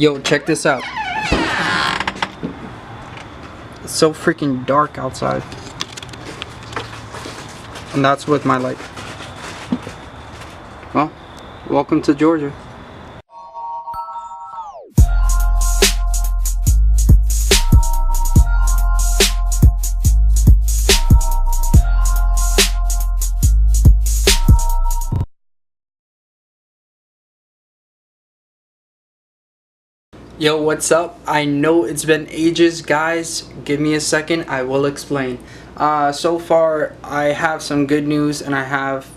Yo, check this out. It's so freaking dark outside. And that's with my light. Well, welcome to Georgia. Yo, what's up? I know it's been ages, guys. Give me a second, I will explain. So far, I have some good news and I have,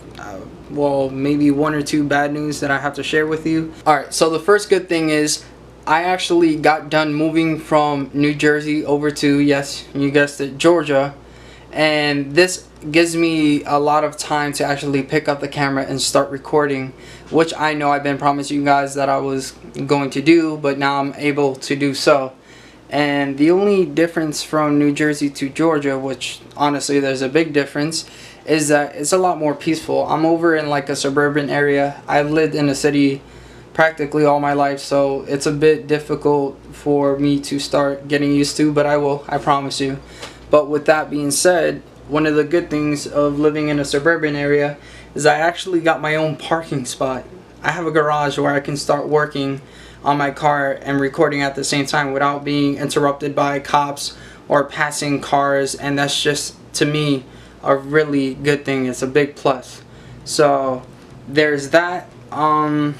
well, maybe one or two bad news that I have to share with you. Alright, so the first good thing is I actually got done moving from New Jersey over to, yes, you guessed it, Georgia. And this gives me a lot of time to actually pick up the camera and start recording, which I know I've been promising you guys that I was going to do, but now I'm able to do so. And the only difference from New Jersey to Georgia, which honestly there's a big difference, is that it's a lot more peaceful. I'm over in like a suburban area. I've lived in a city practically all my life, so it's a bit difficult for me to start getting used to, but I will, I promise you. But with that being said, one of the good things of living in a suburban area is I actually got my own parking spot. I have a garage where I can start working on my car and recording at the same time without being interrupted by cops or passing cars, and that's just, to me, a really good thing. It's a big plus. So there's that. I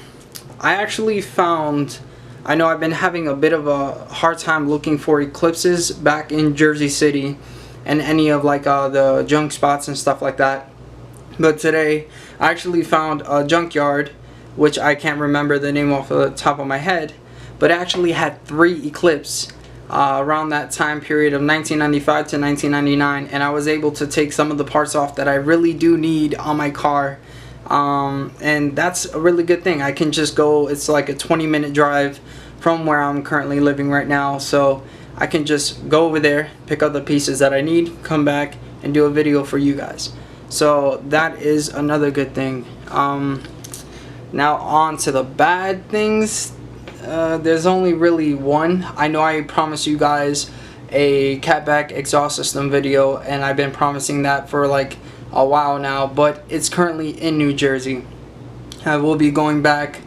actually found, I know I've been having a bit of a hard time looking for eclipses back in Jersey City and any of like the junk spots and stuff like that. But today I actually found a junkyard, which I can't remember the name off the top of my head, but it actually had 3 Eclipse around that time period of 1995 to 1999, and I was able to take some of the parts off that I really do need on my car. And that's a really good thing. I can just go, it's like a 20-minute drive from where I'm currently living right now, so I can just go over there, pick up the pieces that I need, come back and do a video for you guys. So that is another good thing. Now on to the bad things. There's only really one. I know I promised you guys a catback exhaust system video, and I've been promising that for like a while now, but it's currently in New Jersey. I will be going back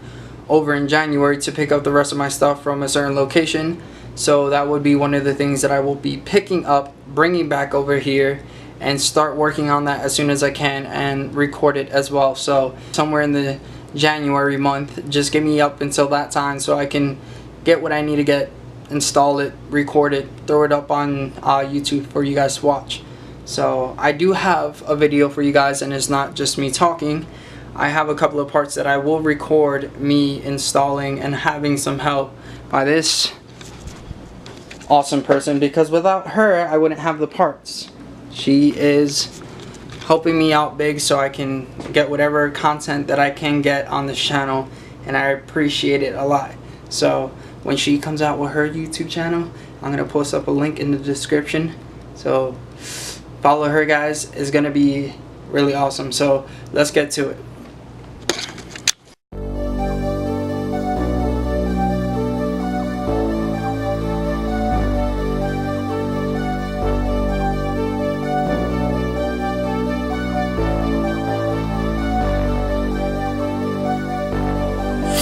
over in January to pick up the rest of my stuff from a certain location, so that would be one of the things that I will be picking up, bringing back over here, and start working on that as soon as I can and record it as well. So somewhere in the January month, just give me up until that time so I can get what I need to get, install it, record it, throw it up on YouTube for you guys to watch. So I do have a video for you guys, and it's not just me talking. I have a couple of parts that I will record me installing and having some help by this awesome person, because without her I wouldn't have the parts. She is helping me out big so I can get whatever content that I can get on this channel, and I appreciate it a lot. So when she comes out with her YouTube channel, I'm gonna post up a link in the description, so follow her, guys. It's gonna be really awesome. So let's get to it.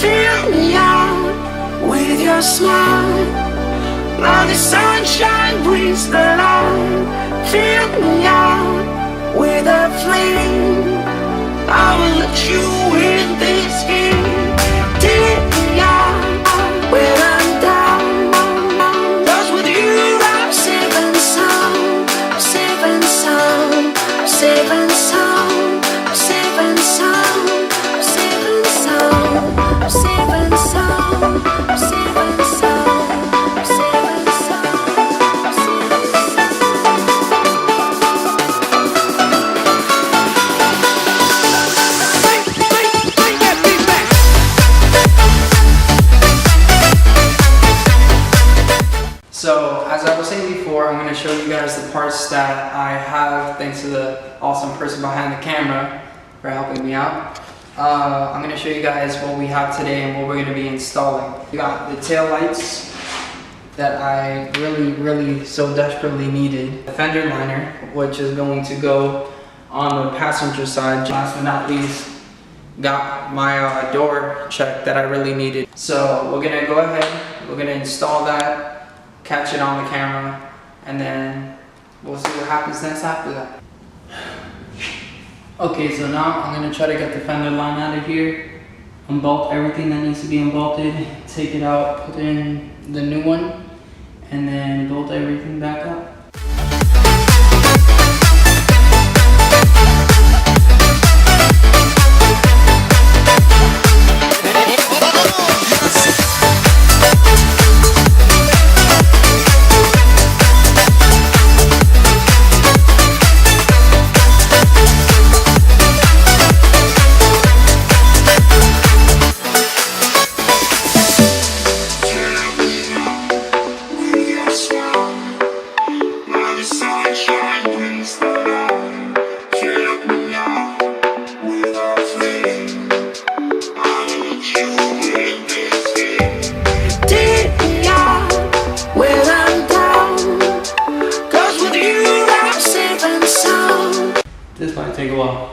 Fill me out with your smile. Now the sunshine brings the light. Fill me out with a flame. I will let you in this game. Take me out when I'm down. 'Cause with you I'm safe and sound. I'm safe and sound. I'm safe and sound. I'm safe and sound. I'm safe and sound. I'm safe and sound. I'm safe and sound. I'm safe and sound. I'm safe and So as I was saying before, I'm going to show you guys the parts that I have thanks to the awesome person behind the camera for helping me out. I'm going to show you guys what we have today and what we're going to be installing. We got the tail lights that I really so desperately needed. The fender liner, which is going to go on the passenger side. Last but not least, got my door check that I really needed. So we're going to go ahead, we're going to install that, catch it on the camera, and then we'll see what happens next after that. Okay, so now I'm going to try to get the fender line out of here, unbolt everything that needs to be unbolted, take it out, put in the new one, and then bolt everything back up. This might take a while.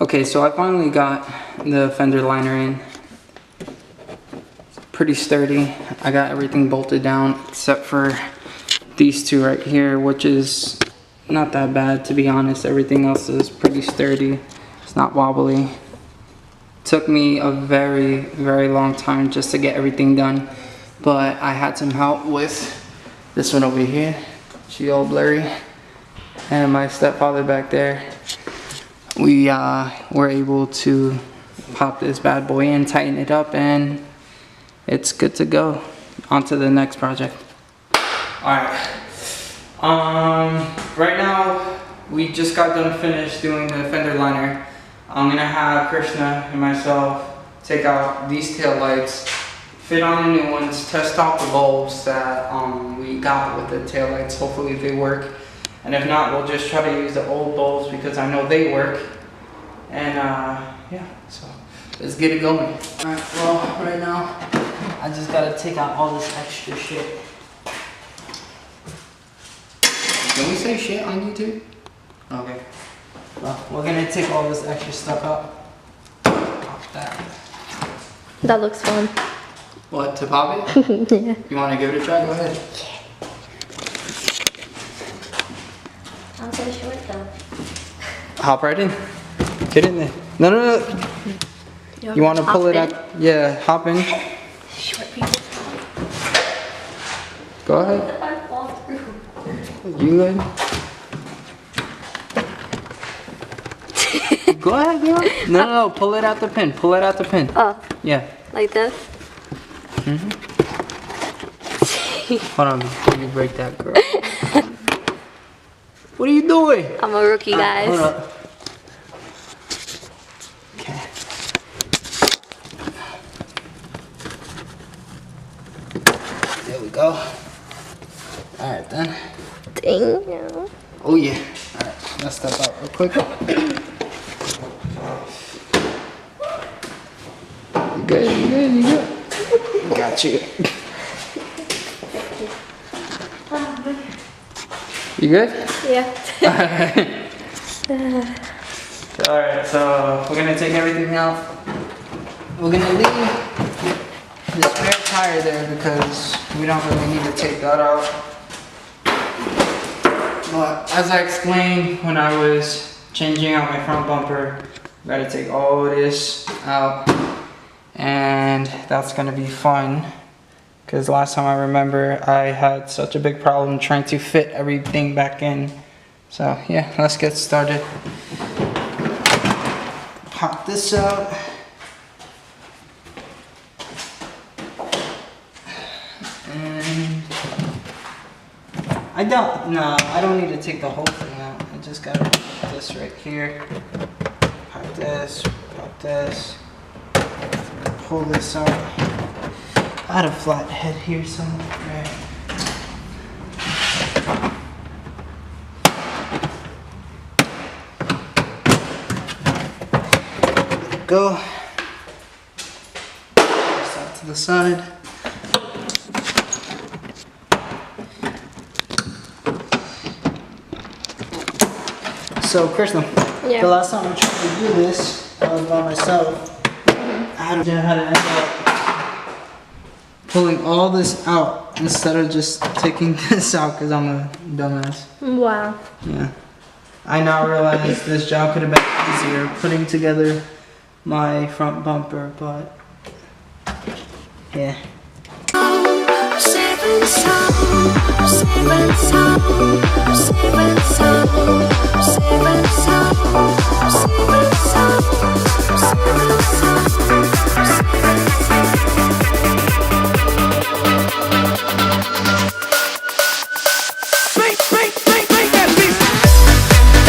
Okay, so I finally got the fender liner in. It's pretty sturdy. I got everything bolted down except for these two right here, which is not that bad, to be honest. Everything else is pretty sturdy. It's not wobbly. Took me a very long time just to get everything done, but I had some help with this one over here. She all blurry, and my stepfather back there. We were able to pop this bad boy in, tighten it up, and it's good to go. On to the next project. Alright, right now we just got done finished doing the fender liner. I'm gonna have Krishna and myself take out these tail lights, fit on the new ones, test out the bulbs that we got with the tail lights. Hopefully they work, and if not, we'll just try to use the old bulbs because I know they work. And yeah, so let's get it going. Alright, well, right now I just gotta take out all this extra shit. Can we say shit on YouTube? Okay. Well, we're gonna take all this extra stuff out. Pop that. That looks fun. What, to pop it? Yeah. You wanna give it a try? Go ahead. I'm so short though. Hop right in. Get in there. No. You wanna pull it out? Yeah, hop in. Short people. Go ahead. If I fall through. You good? Go ahead, girl. No, pull it out the pin. Pull it out the pin. Oh. Yeah. Like this? Hold on, before you break that, girl. What are you doing? I'm a rookie, guys. Hold up. Okay. There we go. Alright then. Dang. Oh yeah. Alright, let's step out real quick. You good? Got you. You good? Yeah. Alright, so we're gonna take everything out. We're gonna leave the spare tire there because we don't really need to take that out. But as I explained when I was changing out my front bumper, I gotta take all this out, and that's gonna be fun because last time I remember I had such a big problem trying to fit everything back in. So yeah, let's get started. Pop this out. And I don't need to take the whole thing out. I just gotta put this right here. Pop this, pull this out. I had a flat head here somewhere. go. Stop to the side. So, Krishna, Yeah. the last time I tried to do this, I was by myself. I had to end up pulling all this out instead of just taking this out because I'm a dumbass. Wow. Yeah. I now realize this job could have been easier putting together my front bumper, but yeah. Saving some, saving some, saving some, saving some, saving some, saving some, Make that beat.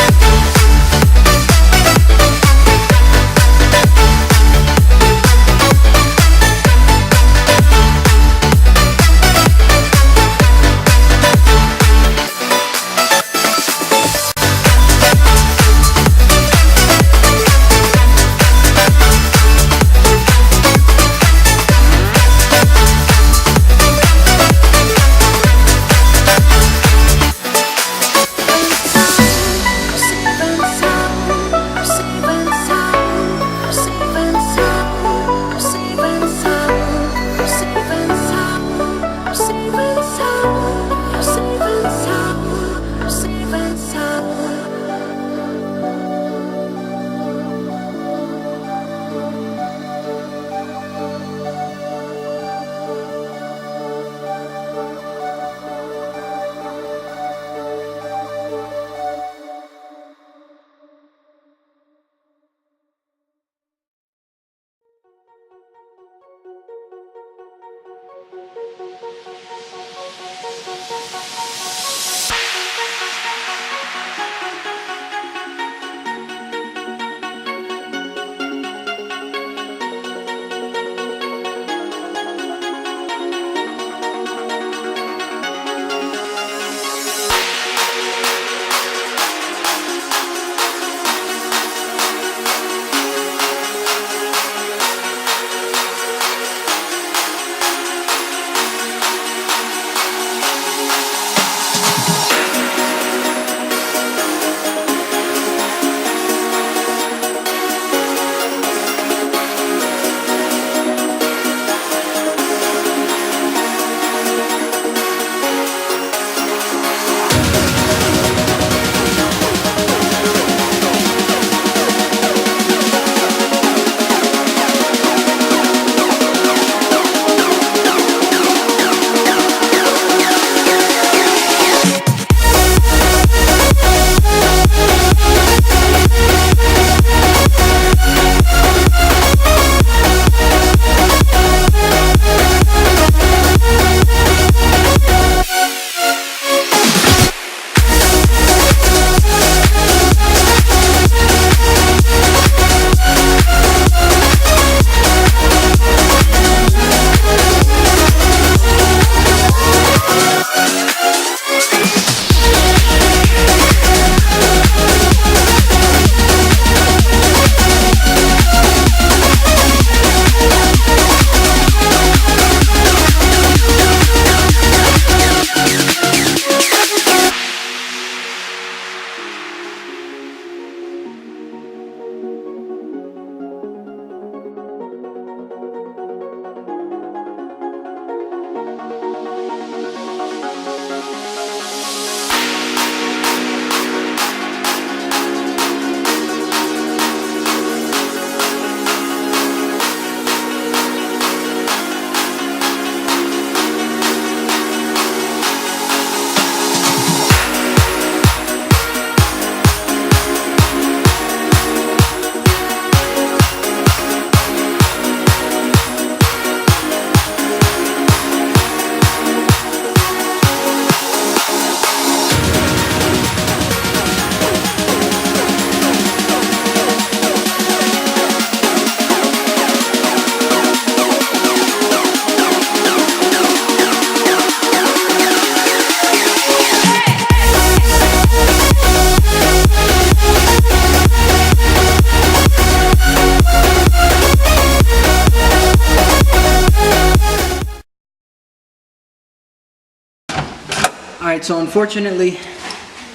Alright, so unfortunately,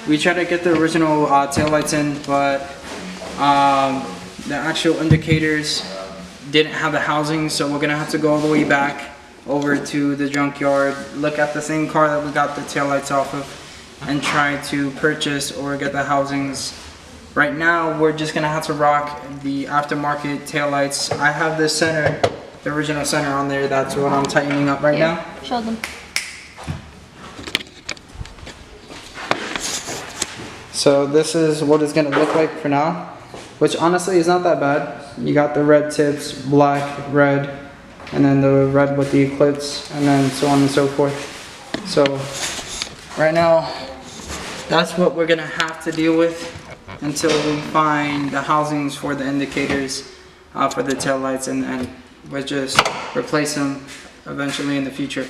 we tried to get the original taillights in, but the actual indicators didn't have the housing, so we're gonna have to go all the way back over to the junkyard, look at the same car that we got the taillights off of, and try to purchase or get the housings. Right now, we're just gonna have to rock the aftermarket taillights. I have the center, the original center on there. That's what I'm tightening up right now. Show them. So this is what it's gonna look like for now, which honestly is not that bad. You got the red tips, black, red, and then the red with the Eclipse, and then so on and so forth. So right now, that's what we're gonna have to deal with until we find the housings for the indicators for the tail lights, and we'll just replace them eventually in the future.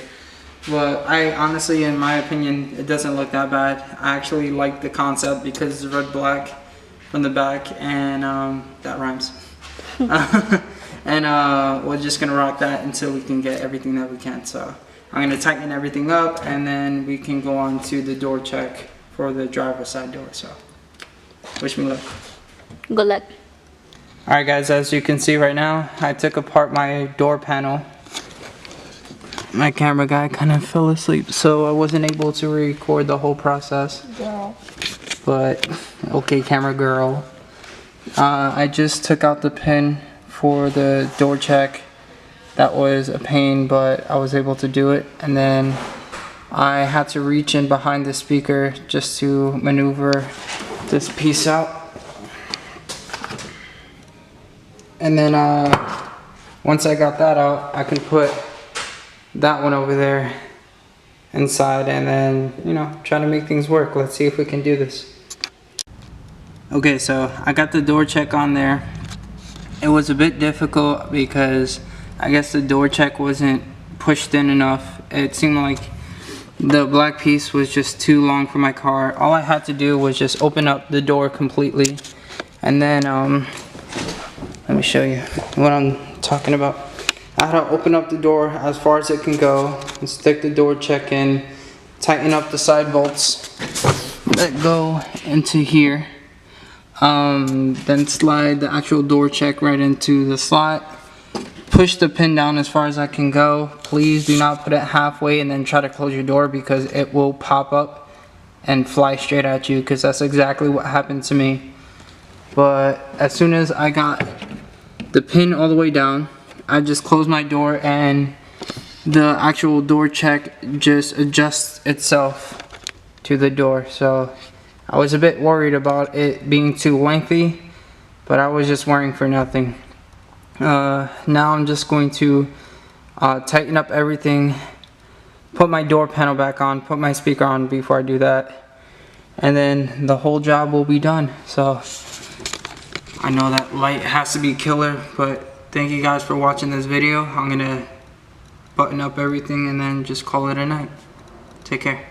But I honestly, in my opinion, it doesn't look that bad. I actually like the concept because it's red black from the back, and that rhymes. And we're just gonna rock that until we can get everything that we can. So I'm gonna tighten everything up, and then we can go on to the door check for the driver's side door. So wish me luck. Good luck. Alright guys, as you can see right now, I took apart my door panel. My camera guy kind of fell asleep, so I wasn't able to record the whole process. Girl. But, okay camera girl. I just took out the pin for the door check. That was a pain, but I was able to do it. And then I had to reach in behind the speaker just to maneuver this piece out. And then once I got that out, I can put that one over there inside, and then, you know, try to make things work. Let's see if we can do this. Okay, so I got the door check on there. It was a bit difficult because I guess the door check wasn't pushed in enough. It seemed like the black piece was just too long for my car. All I had to do was just open up the door completely, and then let me show you what I'm talking about. I had to open up the door as far as it can go and stick the door check in, tighten up the side bolts that go into here, then slide the actual door check right into the slot, push the pin down as far as I can go. Please do not put it halfway and then try to close your door, because it will pop up and fly straight at you, because that's exactly what happened to me. But as soon as I got the pin all the way down, I just closed my door, and the actual door check just adjusts itself to the door. So I was a bit worried about it being too lengthy, but I was just worrying for nothing. Now I'm just going to tighten up everything, put my door panel back on, put my speaker on before I do that, and then the whole job will be done. So I know that light has to be killer, but thank you guys for watching this video. I'm gonna button up everything and then just call it a night. Take care.